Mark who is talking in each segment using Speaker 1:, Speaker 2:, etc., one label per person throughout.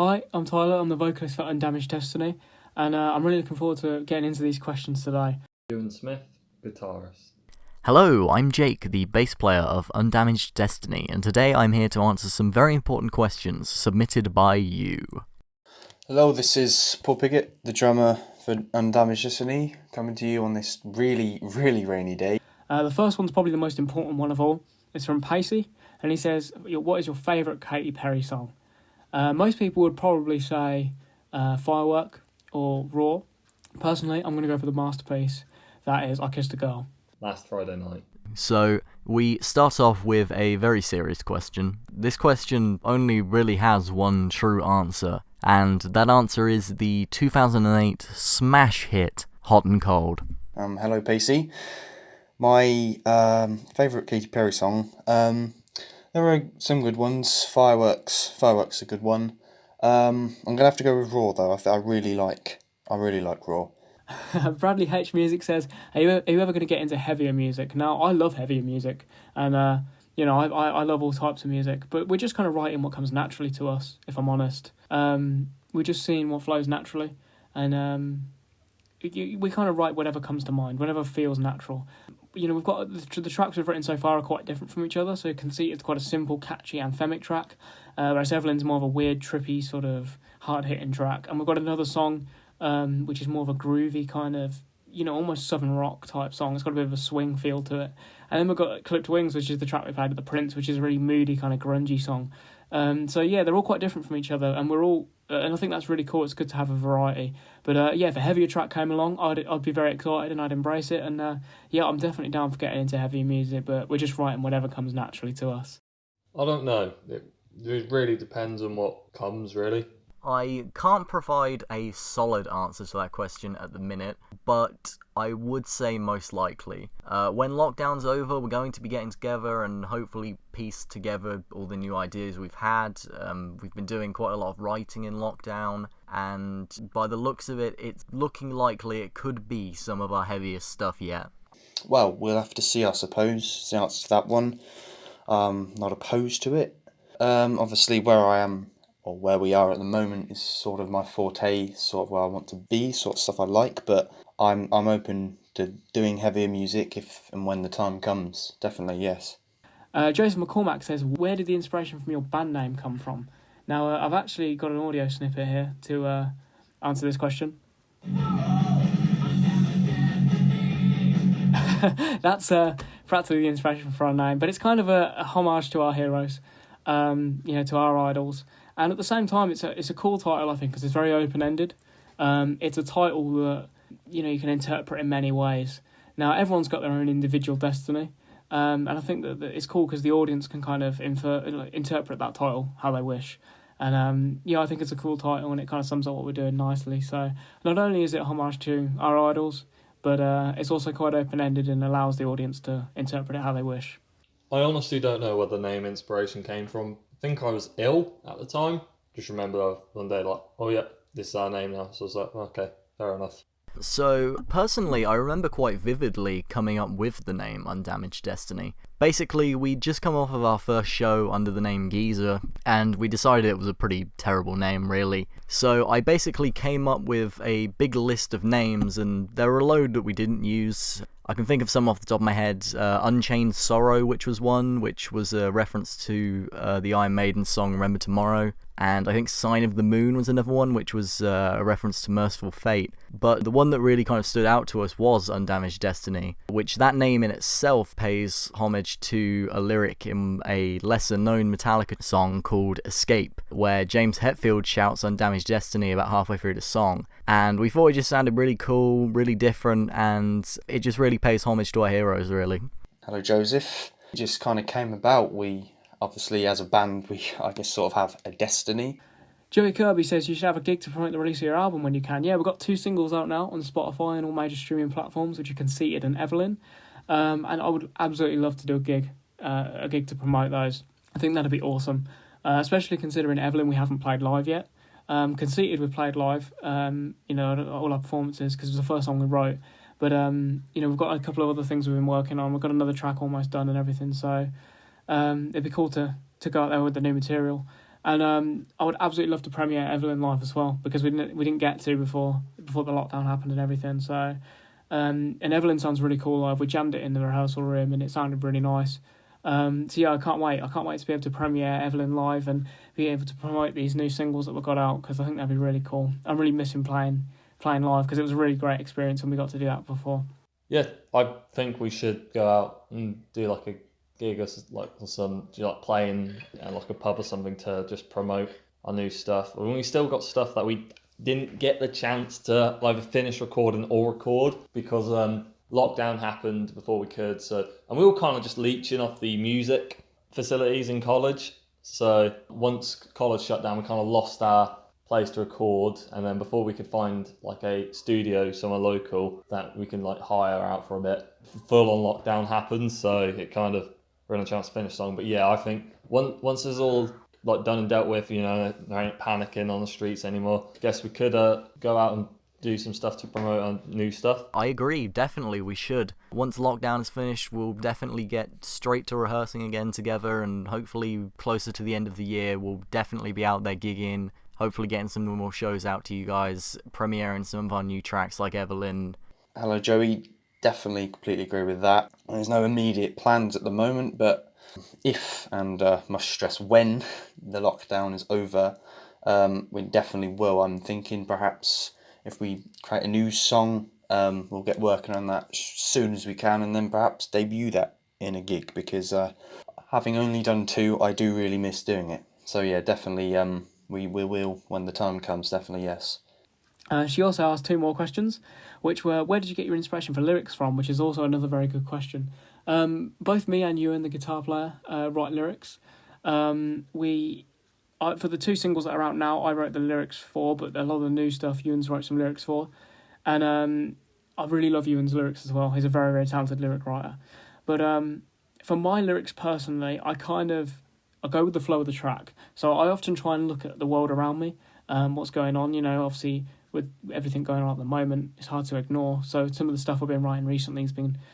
Speaker 1: Hi, I'm Tyler. I'm the vocalist for Undamaged Destiny, and I'm really looking forward to getting into these questions today.
Speaker 2: Eoan Smith, guitarist.
Speaker 3: Hello, I'm Jake, the bass player of Undamaged Destiny, and today I'm here to answer some very important questions submitted by you.
Speaker 4: Hello, this is Paul Piggott, the drummer for Undamaged Destiny, coming to you on this really rainy day.
Speaker 1: The first one's probably the most important one of all. It's from Pacey, and he says, what is your favourite Katy Perry song? Most people would probably say Firework or Raw. Personally, I'm going to go for the masterpiece. That is I Kissed a Girl.
Speaker 2: Last Friday night.
Speaker 3: So, we start off with a very serious question. This question only really has one true answer, and that answer is the 2008 smash hit, Hot and Cold.
Speaker 4: Hello, Pacey. My favourite Katy Perry song, there are some good ones. Firework's a good one. I'm going to have to go with Raw, though. I really like Raw.
Speaker 1: Bradley H Music says, are you ever going to get into heavier music? Now, I love heavier music, and I love all types of music, but we're just kind of writing what comes naturally to us, if I'm honest. We're just seeing what flows naturally, and we kind of write whatever comes to mind, whatever feels natural. We've got the tracks we've written so far are quite different from each other. So Conceited's quite a simple, catchy, anthemic track, whereas Evelyn's more of a weird, trippy, sort of hard-hitting track. And we've got another song, which is more of a groovy kind of, almost southern rock type song. It's got a bit of a swing feel to it. And then we've got Clipped Wings, which is the track we played at the Prince, which is a really moody, kind of grungy song. So yeah, they're all quite different from each other, and we're all, and I think that's really cool. It's good to have a variety. But if a heavier track came along, I'd be very excited and I'd embrace it. And I'm definitely down for getting into heavy music, but we're just writing whatever comes naturally to us.
Speaker 2: I don't know. It really depends on what comes, really.
Speaker 3: I can't provide a solid answer to that question at the minute, but I would say most likely. When lockdown's over, we're going to be getting together and hopefully piece together all the new ideas we've had. We've been doing quite a lot of writing in lockdown, and by the looks of it, it's looking likely it could be some of our heaviest stuff yet.
Speaker 4: Well, we'll have to see, I suppose, the answer to that one. Not opposed to it. Obviously, where I am, or where we are at the moment, is sort of my forte, sort of where I want to be, sort of stuff I like, but I'm open to doing heavier music if and when the time comes. Definitely, yes.
Speaker 1: Joseph McCormack says, where did the inspiration from your band name come from? Now, I've actually got an audio snippet here to answer this question. That's practically the inspiration for our name, but it's kind of a homage to our heroes, to our idols. And at the same time, it's a cool title, I think, because it's very open-ended. It's a title that, you can interpret in many ways. Now, everyone's got their own individual destiny, and I think that it's cool because the audience can kind of interpret that title how they wish. And, I think it's a cool title, and it kind of sums up what we're doing nicely. So not only is it a homage to our idols, but it's also quite open-ended and allows the audience to interpret it how they wish.
Speaker 2: I honestly don't know where the name inspiration came from. I think I was ill at the time. Just remember one day, like, oh yeah, this is our name now. So I was like, okay, fair enough.
Speaker 3: So, personally, I remember quite vividly coming up with the name Undamaged Destiny. Basically, we'd just come off of our first show under the name Geezer, and we decided it was a pretty terrible name, really. So I basically came up with a big list of names, and there were a load that we didn't use. I can think of some off the top of my head. Unchained Sorrow, which was one, which was a reference to the Iron Maiden song Remember Tomorrow. And I think Sign of the Moon was another one, which was a reference to Merciful Fate. But the one that really kind of stood out to us was Undamaged Destiny, which that name in itself pays homage to a lyric in a lesser-known Metallica song called Escape, where James Hetfield shouts Undamaged Destiny about halfway through the song. And we thought it just sounded really cool, really different, and it just really pays homage to our heroes, really.
Speaker 4: Hello, Joseph. It just kind of came about. We, obviously, as a band, I guess, sort of have a destiny.
Speaker 1: Joey Kirby says you should have a gig to promote the release of your album when you can. Yeah, we've got 2 singles out now on Spotify and all major streaming platforms, which are Conceited and Evelyn. And I would absolutely love to do a gig to promote those. I think that'd be awesome, especially considering Evelyn we haven't played live yet. Conceited we've played live, all our performances, because it was the first song we wrote. But, we've got a couple of other things we've been working on. We've got another track almost done and everything, so it'd be cool to go out there with the new material. And I would absolutely love to premiere Evelyn live as well, because we didn't get to before the lockdown happened and everything. So, and Evelyn sounds really cool live. We jammed it in the rehearsal room and it sounded really nice. So yeah, I can't wait. I can't wait to be able to premiere Evelyn live and be able to promote these new singles that we got out, because I think that'd be really cool. I'm really missing playing live, because it was a really great experience when we got to do that before.
Speaker 2: Yeah, I think we should go out and do like a gig or like some like playing at like a pub or something to just promote our new stuff. And we still got stuff that we didn't get the chance to either finish recording or record because lockdown happened before we could. So, and we were kind of just leeching off the music facilities in college. So once college shut down, we kind of lost our place to record, and then before we could find like a studio somewhere local that we can like hire out for a bit, full on lockdown happened, so it kind of ran a chance to finish the song. But yeah, I think once it's all like done and dealt with, you know, there ain't panicking on the streets anymore, I guess we could go out and do some stuff to promote our new stuff.
Speaker 3: I agree, definitely we should. Once lockdown is finished, we'll definitely get straight to rehearsing again together, and hopefully closer to the end of the year we'll definitely be out there gigging, hopefully getting some more shows out to you guys, premiering some of our new tracks like Evelyn.
Speaker 4: Hello, Joey. Definitely completely agree with that. There's no immediate plans at the moment, but if, and must stress when, the lockdown is over, we definitely will. I'm thinking perhaps if we create a new song, we'll get working on that as soon as we can, and then perhaps debut that in a gig, because having only done 2, I do really miss doing it. So yeah, definitely we will when the time comes, definitely yes.
Speaker 1: She also asked 2 more questions, which were, where did you get your inspiration for lyrics from, which is also another very good question. Both me and Eoan, the guitar player, write lyrics. For the 2 singles that are out now, I wrote the lyrics for, but a lot of the new stuff, Ewan's wrote some lyrics for. And I really love Ewan's lyrics as well. He's a very, very talented lyric writer. But for my lyrics personally, I go with the flow of the track. So I often try and look at the world around me, what's going on. You know, obviously with everything going on at the moment, it's hard to ignore. So some of the stuff I've been writing recently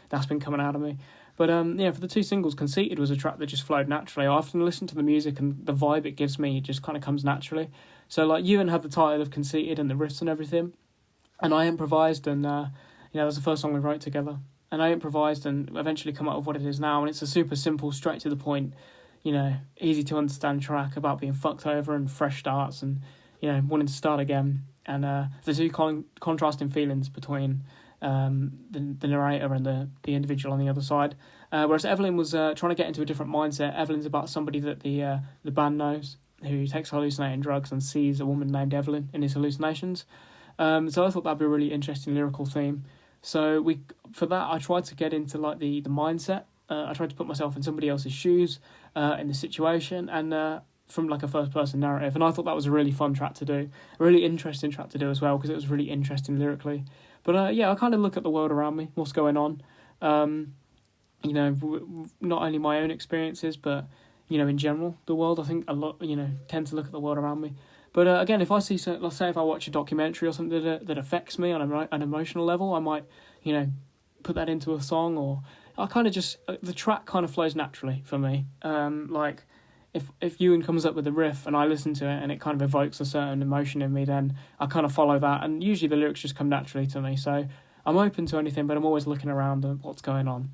Speaker 1: that's been coming out of me. But yeah, for the 2 singles, Conceited was a track that just flowed naturally. I often listen to the music and the vibe it gives me, it just kind of comes naturally. So like Ewan had the title of Conceited and the riffs and everything, and I improvised, and that was the first song we wrote together. And I improvised and eventually come up with what it is now, and it's a super simple, straight to the point, easy to understand track about being fucked over and fresh starts and, wanting to start again. And the 2 contrasting feelings between the narrator and the individual on the other side. Whereas Evelyn was trying to get into a different mindset. Evelyn's about somebody that the band knows, who takes hallucinating drugs and sees a woman named Evelyn in his hallucinations. So I thought that'd be a really interesting lyrical theme. So for that, I tried to get into like the mindset. I tried to put myself in somebody else's shoes in the situation, and from like a first-person narrative. And I thought that was a really fun track to do, a really interesting track to do as well, because it was really interesting lyrically. But yeah, I kind of look at the world around me, what's going on. Not only my own experiences, but in general, the world. I think a lot, tend to look at the world around me. But again, if I see, let's say if I watch a documentary or something that affects me on an emotional level, I might, put that into a song, or I kind of just, the track kind of flows naturally for me. Like, if Ewan comes up with a riff and I listen to it and it kind of evokes a certain emotion in me, then I kind of follow that, and usually the lyrics just come naturally to me. So I'm open to anything, but I'm always looking around at what's going on.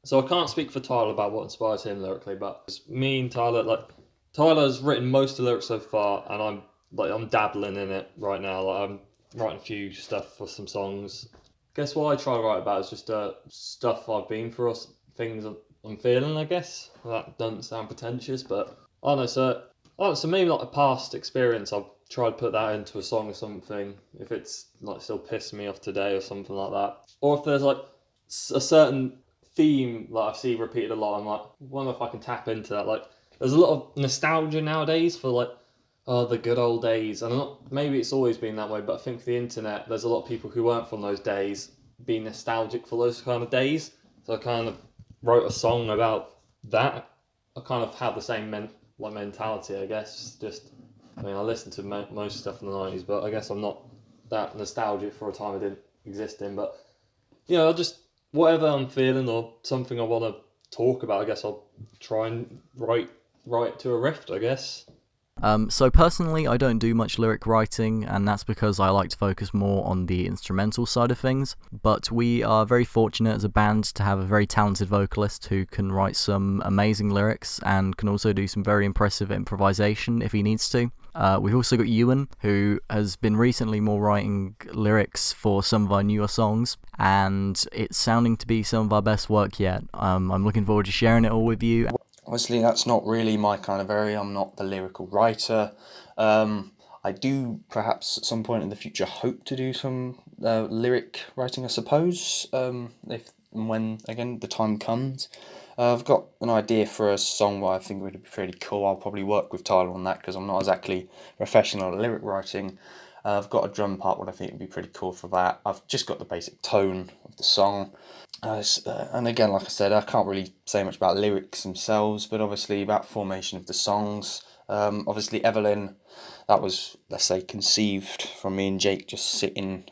Speaker 2: So I can't speak for Tyler about what inspires him lyrically, but it's me and Tyler, Tyler's written most of the lyrics so far, and I'm dabbling in it right now. I'm writing a few stuff for some songs. Guess what I try to write about is just stuff I've been through, or things I'm feeling, I guess. That doesn't sound pretentious, but I don't know. So maybe like a past experience, I've tried to put that into a song or something, if it's like still pissing me off today or something like that. Or if there's like a certain theme that I see repeated a lot, I'm like, wonder if I can tap into that. Like, there's a lot of nostalgia nowadays for like, the good old days. And maybe it's always been that way, but I think for the internet, there's a lot of people who weren't from those days being nostalgic for those kind of days. So I kind of wrote a song about that. I kind of have the same mentality, I guess. I listened to most stuff in the 90s, but I guess I'm not that nostalgic for a time I didn't exist in. But, I'll just, whatever I'm feeling or something I want to talk about, I guess I'll try and write to a riff, I guess.
Speaker 3: So personally, I don't do much lyric writing, and that's because I like to focus more on the instrumental side of things. But we are very fortunate as a band to have a very talented vocalist who can write some amazing lyrics and can also do some very impressive improvisation if he needs to. We've also got Eoan, who has been recently more writing lyrics for some of our newer songs, and it's sounding to be some of our best work yet. I'm looking forward to sharing it all with you.
Speaker 4: Obviously, that's not really my kind of area. I'm not the lyrical writer. I do perhaps at some point in the future hope to do some lyric writing, I suppose, if and when, again, the time comes. I've got an idea for a song what I think would be pretty cool. I'll probably work with Tyler on that because I'm not exactly professional at lyric writing. I've got a drum part what I think would be pretty cool for that. I've just got the basic tone of the song. And again, like I said, I can't really say much about lyrics themselves, but obviously about formation of the songs. Obviously Evelyn, that was, let's say, conceived from me and Jake just sitting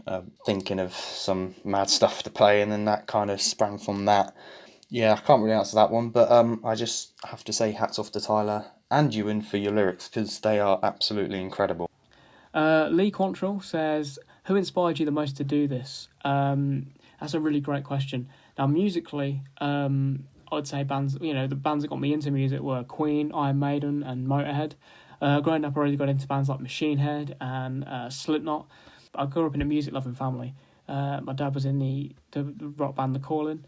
Speaker 4: thinking of some mad stuff to play, and then that kind of sprang from that. Yeah, I can't really answer that one, but I just have to say hats off to Tyler and Ewan for your lyrics, because they are absolutely incredible.
Speaker 1: Lee Quantrill says, who inspired you the most to do this? That's a really great question. Now, musically, I'd say bands, the bands that got me into music were Queen, Iron Maiden, and Motorhead. Growing up, I really got into bands like Machine Head and Slipknot. I grew up in a music-loving family. My dad was in the rock band The Calling.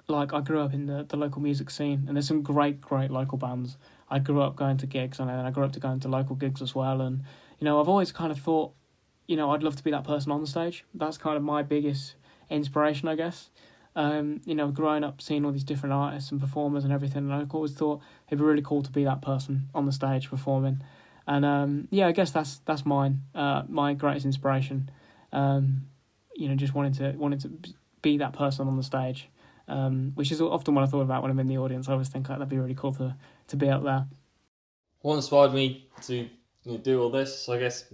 Speaker 1: I grew up in the local music scene, and there's some great local bands. I grew up going to gigs, and then I grew up to going to local gigs as well. And, I've always kind of thought, I'd love to be that person on the stage. That's kind of my biggest inspiration, I guess. Growing up, seeing all these different artists and performers and everything, and I've always thought it'd be really cool to be that person on the stage performing. And, I guess that's mine, my greatest inspiration. Just wanting to be that person on the stage. Which is often what I thought about when I'm in the audience. I always think that'd be really cool to be out there.
Speaker 2: What inspired me to do all this, I guess,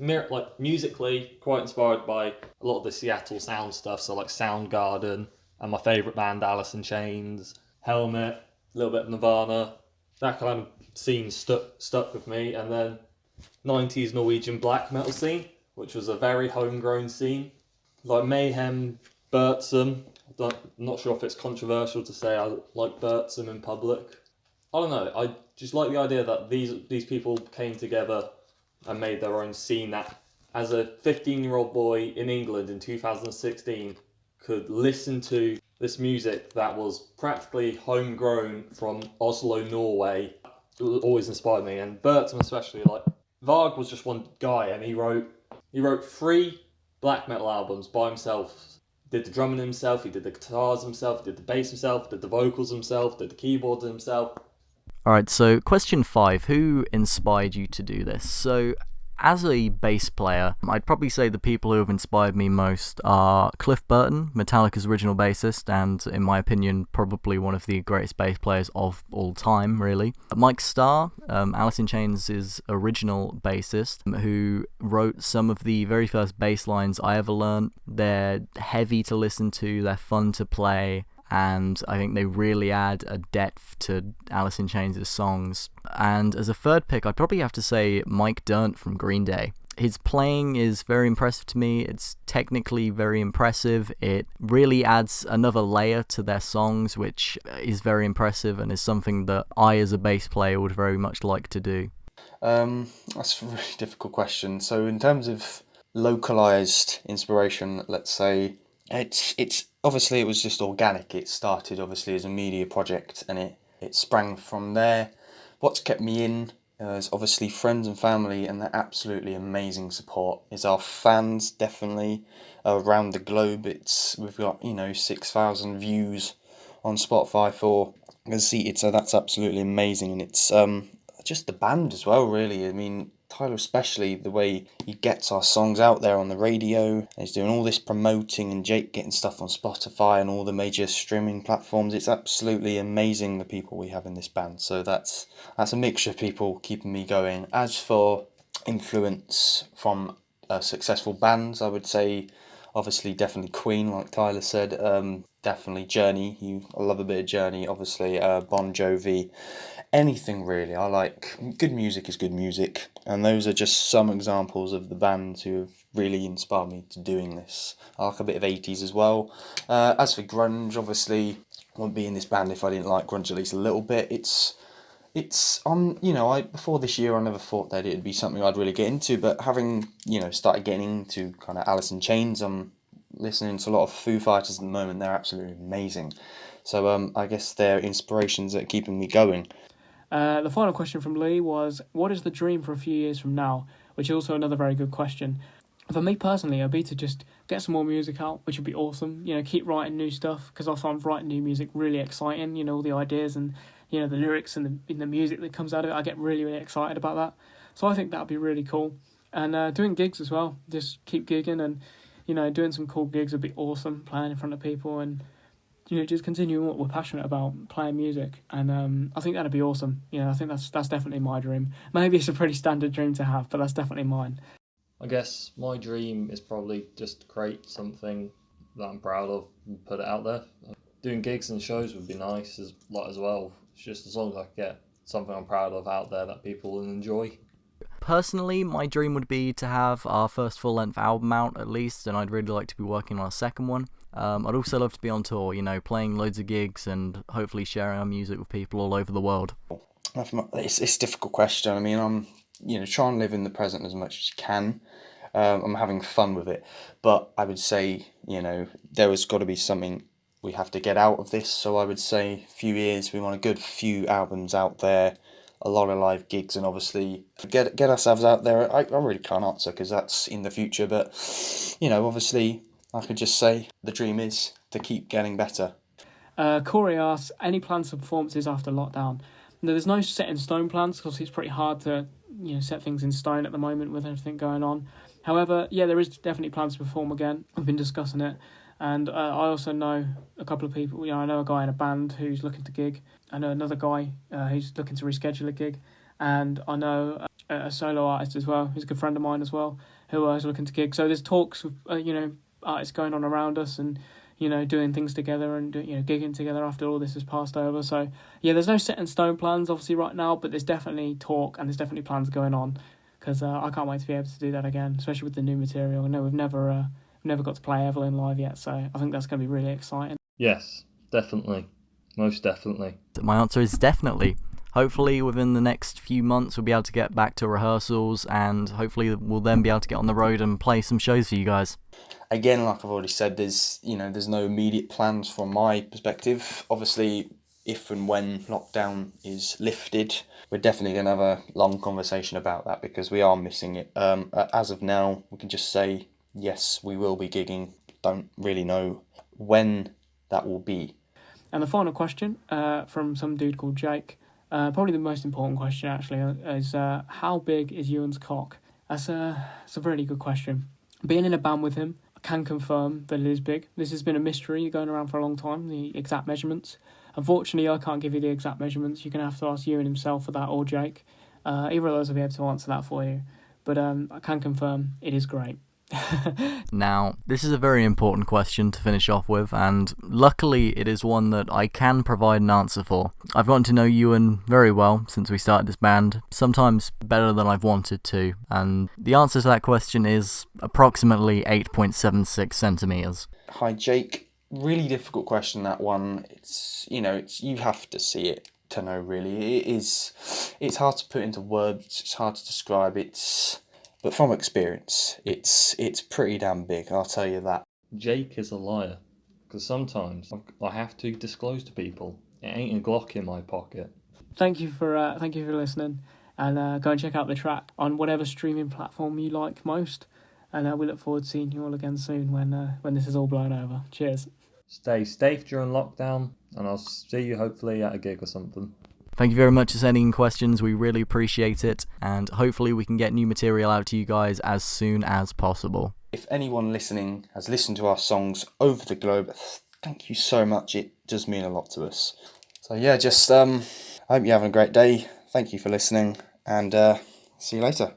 Speaker 2: musically, quite inspired by a lot of the Seattle sound stuff, so like Soundgarden, and my favourite band, Alice in Chains, Helmet, a little bit of Nirvana. That kind of scene stuck with me, and then 90s Norwegian black metal scene, which was a very homegrown scene, like Mayhem, Bertsum. I'm not sure if it's controversial to say I like Bertsum in public. I don't know, I just like the idea that these people came together and made their own scene, that as a 15-year-old boy in England in 2016 could listen to this music that was practically homegrown from Oslo, Norway. It always inspired me, and Bertsum especially. Varg was just one guy, and he wrote 3 black metal albums by himself. Did the drumming himself, he did the guitars himself, he did the bass himself, did the vocals himself, did the keyboards himself.
Speaker 3: Alright, so question 5, who inspired you to do this? So, as a bass player, I'd probably say the people who have inspired me most are Cliff Burton, Metallica's original bassist, and in my opinion, probably one of the greatest bass players of all time, really. Mike Starr, Alice in Chains' original bassist, who wrote some of the very first bass lines I ever learned. They're heavy to listen to, they're fun to play, and I think they really add a depth to Alice in Chains' songs. And as a third pick, I'd probably have to say Mike Dirnt from Green Day. His playing is very impressive to me, it's technically very impressive, it really adds another layer to their songs, which is very impressive and is something that I as a bass player would very much like to do.
Speaker 4: That's a really difficult question. So in terms of localized inspiration, let's say, it's obviously it was just organic. It started obviously as a media project, and it sprang from there. What's kept me in is obviously friends and family, and their absolutely amazing support. Is our fans, definitely, around the globe. We've got 6,000 views on Spotify for Conceited, so that's absolutely amazing. And it's just the band as well, really. I mean, Tyler especially, the way he gets our songs out there on the radio, he's doing all this promoting, and Jake getting stuff on Spotify and all the major streaming platforms. It's absolutely amazing, the people we have in this band. So that's a mixture of people keeping me going. As for influence from successful bands, I would say Obviously, definitely Queen, like Tyler said. Definitely Journey. I love a bit of Journey. Obviously, Bon Jovi. Anything really. I like good music is good music, and those are just some examples of the bands who have really inspired me to doing this. I like a bit of 80s as well. As for grunge, obviously, I wouldn't be in this band if I didn't like grunge at least a little bit. It's I before this year I never thought that it'd be something I'd really get into, but having started getting into kind of Alice in Chains, I'm listening to a lot of Foo Fighters at the moment. They're absolutely amazing. So I guess they're inspirations that are keeping me going.
Speaker 1: The final question from Lee was, what is the dream for a few years from now? Which is also another very good question. For me personally, it'd be to just get some more music out, which would be awesome. Keep writing new stuff, because I find writing new music really exciting. All the ideas and the lyrics and the music that comes out of it. I get really, really excited about that. So I think that'd be really cool. And doing gigs as well. Just keep gigging and, doing some cool gigs would be awesome. Playing in front of people and, just continuing what we're passionate about, playing music. And I think that'd be awesome. I think that's definitely my dream. Maybe it's a pretty standard dream to have, but that's definitely mine.
Speaker 2: I guess my dream is probably just to create something that I'm proud of and put it out there. Doing gigs and shows would be nice as well. It's just as long as I can get something I'm proud of out there that people will enjoy.
Speaker 3: Personally, my dream would be to have our first full-length album out at least, and I'd really like to be working on a second one. I'd also love to be on tour, playing loads of gigs and hopefully sharing our music with people all over the world.
Speaker 4: It's a difficult question. I mean, I'm try and live in the present as much as you can. I'm having fun with it, but I would say there has got to be something we have to get out of this. So I would say a few years, we want a good few albums out there, a lot of live gigs, and obviously get ourselves out there. I really can't answer because that's in the future, but obviously I could just say the dream is to keep getting better.
Speaker 1: Corey asks, any plans for performances after lockdown? No, there's no set in stone plans because it's pretty hard to set things in stone at the moment with everything going on. However, yeah, there is definitely plans to perform again. We've been discussing it, and I also know a couple of people. I know a guy in a band who's looking to gig. I know another guy who's looking to reschedule a gig, and I know a solo artist as well, who's a good friend of mine as well, who is looking to gig. So there's talks of artists going on around us and doing things together and gigging together after all this has passed over. So yeah, there's no set in stone plans obviously right now, but there's definitely talk and there's definitely plans going on, because I can't wait to be able to do that again, especially with the new material. I know we've never got to play Evelyn live yet, so I think that's going to be really exciting.
Speaker 2: Yes, definitely, most definitely.
Speaker 3: My answer is definitely. Hopefully within the next few months we'll be able to get back to rehearsals, and hopefully we'll then be able to get on the road and play some shows for you guys.
Speaker 4: Again, like I've already said, there's no immediate plans from my perspective. Obviously, if and when lockdown is lifted, we're definitely going to have a long conversation about that because we are missing it. As of now, we can just say, yes, we will be gigging. Don't really know when that will be.
Speaker 1: And the final question from some dude called Jake, probably the most important question actually, is how big is Eoan's cock? It's a really good question. Being in a band with him, I can confirm that it is big. This has been a mystery going around for a long time, the exact measurements. Unfortunately, I can't give you the exact measurements. You're going to have to ask Eoan himself for that, or Jake. Either of those will be able to answer that for you. But I can confirm it is great.
Speaker 3: Now, this is a very important question to finish off with, and luckily it is one that I can provide an answer for. I've gotten to know Eoan very well since we started this band, sometimes better than I've wanted to, and the answer to that question is approximately 8.76 centimetres.
Speaker 4: Hi Jake, really difficult question, that one. It's you have to see it to know really. It's hard to put into words, it's hard to describe, but from experience, it's pretty damn big, I'll tell you that.
Speaker 2: Jake is a liar, because sometimes I have to disclose to people it ain't a Glock in my pocket. Thank you
Speaker 1: for listening, and go and check out the track on whatever streaming platform you like most. And we look forward to seeing you all again soon when this is all blown over. Cheers.
Speaker 2: Stay safe during lockdown, and I'll see you hopefully at a gig or something.
Speaker 3: Thank you very much for sending in questions, we really appreciate it, and hopefully we can get new material out to you guys as soon as possible.
Speaker 4: If anyone listening has listened to our songs over the globe, thank you so much, it does mean a lot to us. So yeah, just I hope you're having a great day, thank you for listening, and see you later.